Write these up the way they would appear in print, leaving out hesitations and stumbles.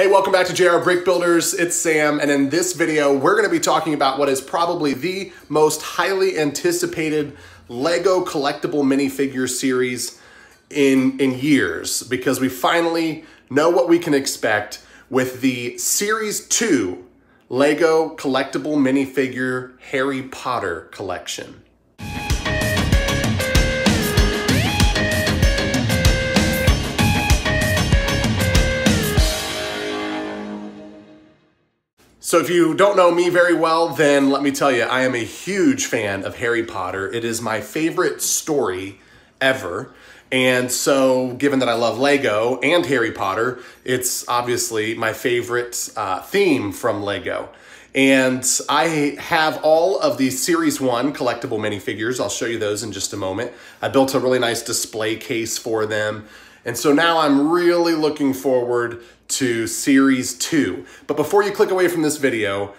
Hey, welcome back to JR Brick Builders. It's Sam, and in this video, we're going to be talking about what is probably the most highly anticipated Lego collectible minifigure series in years, because we finally know what we can expect with the Series 2 Lego collectible minifigure Harry Potter collection. So if you don't know me very well, then let me tell you, I am a huge fan of Harry Potter. It is my favorite story ever. And so given that I love Lego and Harry Potter, it's obviously my favorite theme from Lego. And I have all of the Series 1 collectible minifigures. I'll show you those in just a moment. I built a really nice display case for them. And so now I'm really looking forward to Series 2. But before you click away from this video,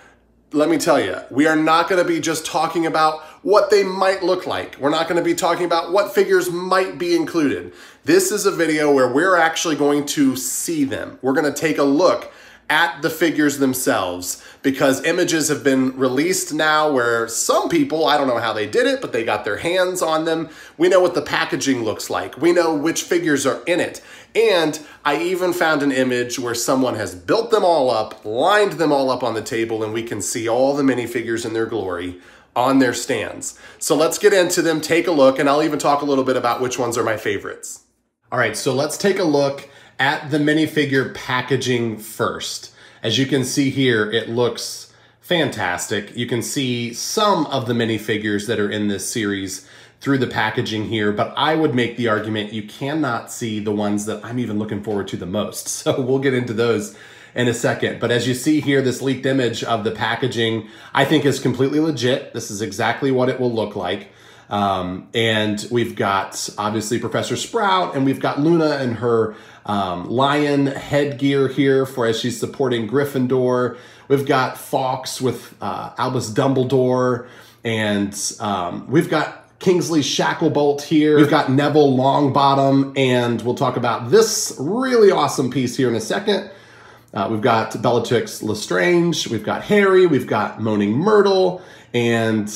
let me tell you, we are not going to be just talking about what they might look like. We're not going to be talking about what figures might be included. This is a video where we're actually going to see them. We're going to take a look at the figures themselves, because images have been released now where some people, I don't know how they did it, but they got their hands on them. We know what the packaging looks like. We know which figures are in it. And I even found an image where someone has built them all up, lined them all up on the table, and we can see all the minifigures in their glory on their stands. So let's get into them, take a look, and I'll even talk a little bit about which ones are my favorites. All right, so let's take a look at the minifigure packaging first. As you can see here, it looks fantastic. You can see some of the minifigures that are in this series through the packaging here, but I would make the argument you cannot see the ones that I'm even looking forward to the most. So we'll get into those in a second. But as you see here, this leaked image of the packaging, I think is completely legit. This is exactly what it will look like. And we've got obviously Professor Sprout, and we've got Luna and her lion headgear here for as she's supporting Gryffindor. We've got Fawkes with Albus Dumbledore, and we've got Kingsley Shacklebolt here. We've got Neville Longbottom, and we'll talk about this really awesome piece here in a second. We've got Bellatrix Lestrange, we've got Harry, we've got Moaning Myrtle, and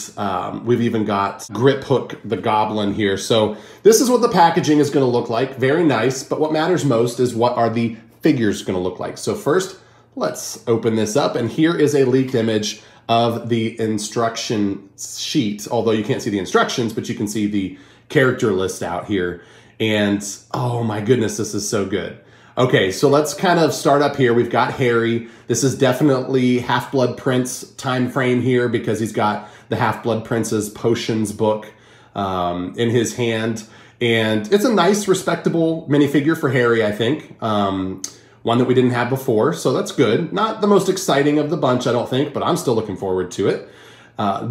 we've even got Griphook the Goblin here. So this is what the packaging is going to look like. Very nice, but what matters most is what are the figures going to look like. So first, let's open this up, and here is a leaked image of the instruction sheet, although you can't see the instructions, but you can see the character list out here. And oh my goodness, this is so good. Okay, so let's kind of start up here. We've got Harry. This is definitely Half-Blood Prince time frame here, because he's got the Half-Blood Prince's potions book in his hand. And it's a nice, respectable minifigure for Harry, I think. One that we didn't have before, so that's good. Not the most exciting of the bunch, I don't think, but I'm still looking forward to it.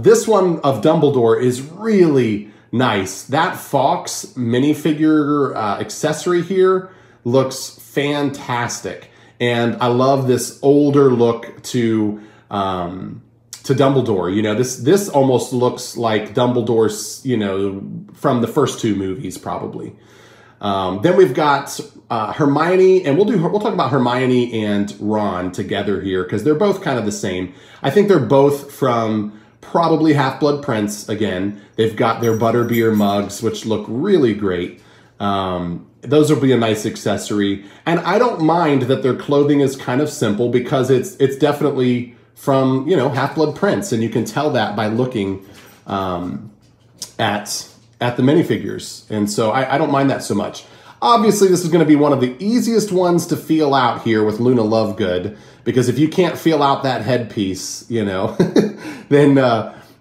This one of Dumbledore is really nice. That Fawkes minifigure accessory here looks fantastic. And I love this older look to Dumbledore. You know, this almost looks like Dumbledore's, you know, from the first two movies, probably. Then we've got Hermione, and we'll talk about Hermione and Ron together here, because they're both kind of the same. I think they're both from probably Half-Blood Prince again. They've got their butterbeer mugs, which look really great. Those will be a nice accessory. And I don't mind that their clothing is kind of simple, because it's definitely from, you know, Half-Blood Prince, and you can tell that by looking at the minifigures. And so I don't mind that so much. Obviously, this is going to be one of the easiest ones to feel out here with Luna Lovegood, because if you can't feel out that headpiece, you know, then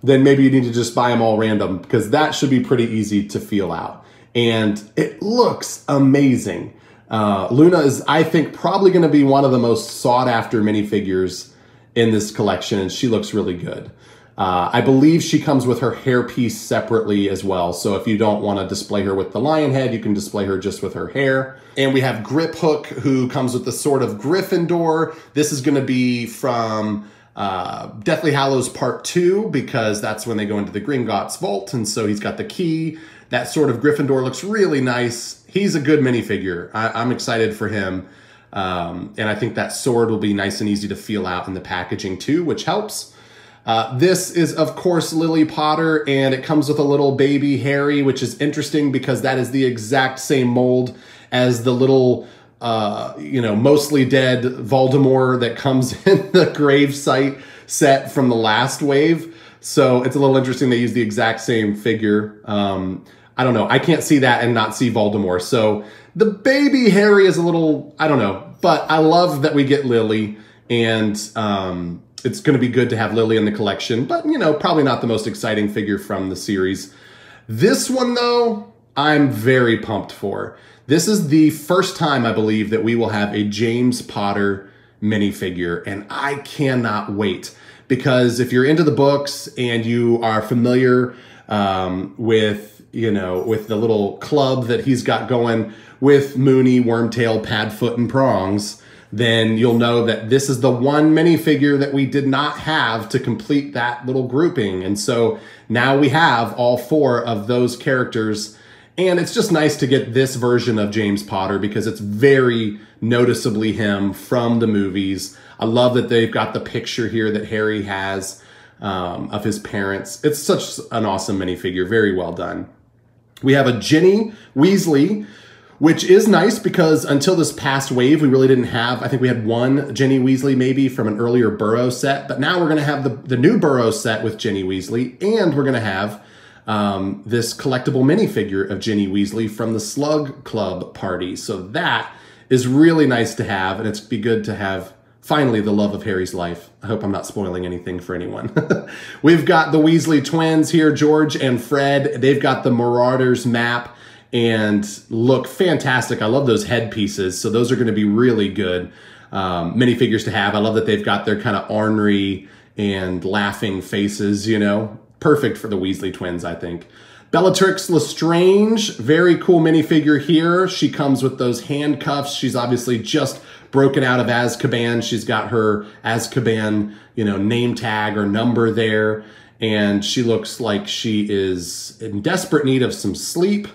maybe you need to just buy them all random, because that should be pretty easy to feel out. And it looks amazing. Luna is, I think, probably going to be one of the most sought after minifigures in this collection, and she looks really good. I believe she comes with her hairpiece separately as well. So if you don't want to display her with the lion head, you can display her just with her hair. And we have Griphook, who comes with the Sword of Gryffindor. This is going to be from Deathly Hallows Part 2, because that's when they go into the Gringotts Vault. And so he's got the key. That Sword of Gryffindor looks really nice. He's a good minifigure. I'm excited for him. And I think that sword will be nice and easy to feel out in the packaging too, which helps. This is, of course, Lily Potter, and it comes with a little baby Harry, which is interesting because that is the exact same mold as the little, mostly dead Voldemort that comes in the gravesite set from the last wave. So it's a little interesting they use the exact same figure. I don't know. I can't see that and not see Voldemort. So the baby Harry is a little, I don't know. But I love that we get Lily, and it's going to be good to have Lily in the collection. But, probably not the most exciting figure from the series. This one, though, I'm very pumped for. This is the first time, I believe, that we will have a James Potter minifigure, and I cannot wait. Because if you're into the books and you are familiar with the little club that he's got going with Moony, Wormtail, Padfoot, and Prongs, then you'll know that this is the one minifigure that we did not have to complete that little grouping. And so now we have all 4 of those characters. And it's just nice to get this version of James Potter because it's very noticeably him from the movies. I love that they've got the picture here that Harry has of his parents. It's such an awesome minifigure. Very well done. We have a Ginny Weasley, which is nice because until this past wave, we really didn't have, I think we had one Ginny Weasley maybe from an earlier Burrows set, but now we're going to have the new Burrows set with Ginny Weasley, and we're going to have this collectible minifigure of Ginny Weasley from the Slug Club party. So that is really nice to have, and it's be good to have finally the love of Harry's life. I hope I'm not spoiling anything for anyone. We've got the Weasley twins here, George and Fred. They've got the Marauders map and look fantastic. I love those headpieces. So those are going to be really good minifigures to have. I love that they've got their kind of ornery and laughing faces, Perfect for the Weasley twins, I think. Bellatrix Lestrange, very cool minifigure here. She comes with those handcuffs. She's obviously just broken out of Azkaban. She's got her Azkaban, name tag or number there. And she looks like she is in desperate need of some sleep.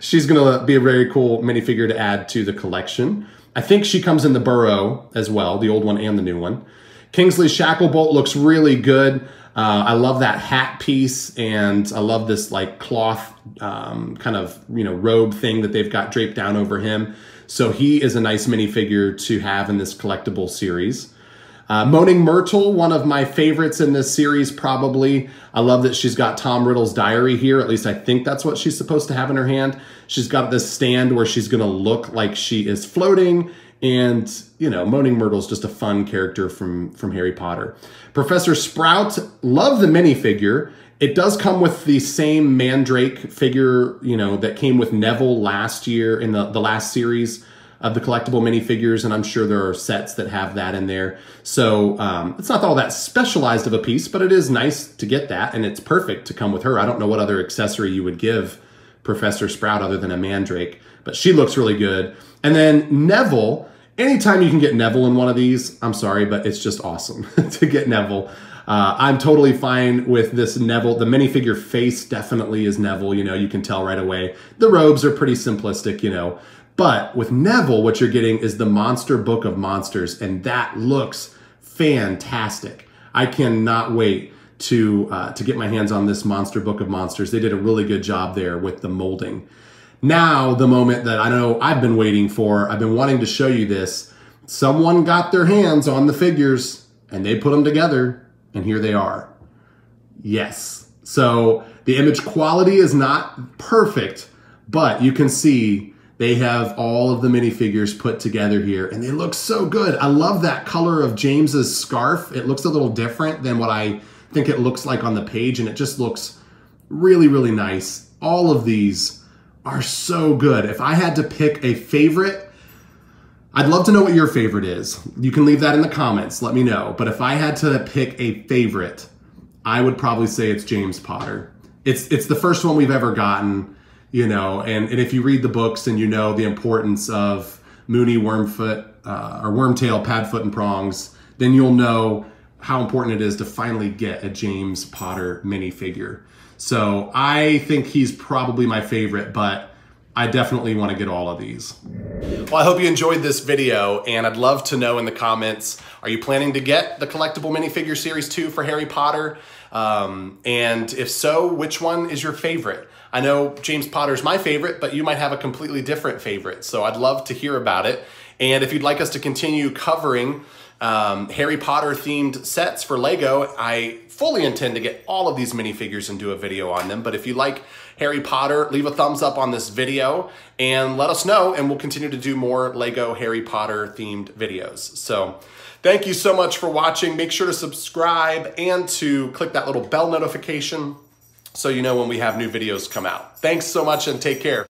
She's going to be a very cool minifigure to add to the collection. I think she comes in the Burrow as well, the old one and the new one. Kingsley Shacklebolt looks really good. I love that hat piece, and I love this like cloth kind of, robe thing that they've got draped down over him. So he is a nice minifigure to have in this collectible series. Moaning Myrtle, one of my favorites in this series, probably. I love that she's got Tom Riddle's diary here. At least I think that's what she's supposed to have in her hand. She's got this stand where she's going to look like she is floating. And, Moaning Myrtle's just a fun character from Harry Potter. Professor Sprout, love the minifigure. It does come with the same Mandrake figure, that came with Neville last year in the last series of the collectible minifigures, and I'm sure there are sets that have that in there. So it's not all that specialized of a piece, but it is nice to get that, and it's perfect to come with her. I don't know what other accessory you would give Professor Sprout other than a Mandrake, but she looks really good. And then Neville, anytime you can get Neville in one of these, I'm sorry, but it's just awesome to get Neville. I'm totally fine with this Neville. The minifigure face definitely is Neville, you can tell right away. The robes are pretty simplistic, But with Neville, what you're getting is the Monster Book of Monsters, and that looks fantastic. I cannot wait to get my hands on this Monster Book of Monsters. They did a really good job there with the molding. Now, the moment that I know I've been waiting for, I've been wanting to show you this. Someone got their hands on the figures, and they put them together, and here they are. Yes. So the image quality is not perfect, but you can see they have all of the minifigures put together here, and they look so good. I love that color of James's scarf. It looks a little different than what I think it looks like on the page, and it just looks really, really nice. All of these are so good. If I had to pick a favorite, I'd love to know what your favorite is. You can leave that in the comments. Let me know. But if I had to pick a favorite, I would probably say it's James Potter. It's the first one we've ever gotten. And if you read the books and the importance of Moony, Wormtail, Padfoot, and Prongs, then you'll know how important it is to finally get a James Potter minifigure. So I think he's probably my favorite, but I definitely want to get all of these. Well, I hope you enjoyed this video, and I'd love to know in the comments, are you planning to get the collectible minifigure series 2 for Harry Potter? And if so, which one is your favorite? I know James Potter's my favorite, but you might have a completely different favorite, so I'd love to hear about it. And if you'd like us to continue covering Harry Potter themed sets for Lego, I fully intend to get all of these minifigures and do a video on them. But if you like Harry Potter, leave a thumbs up on this video and let us know, and we'll continue to do more Lego Harry Potter themed videos. So thank you so much for watching. Make sure to subscribe and to click that little bell notification so you know when we have new videos come out. Thanks so much and take care.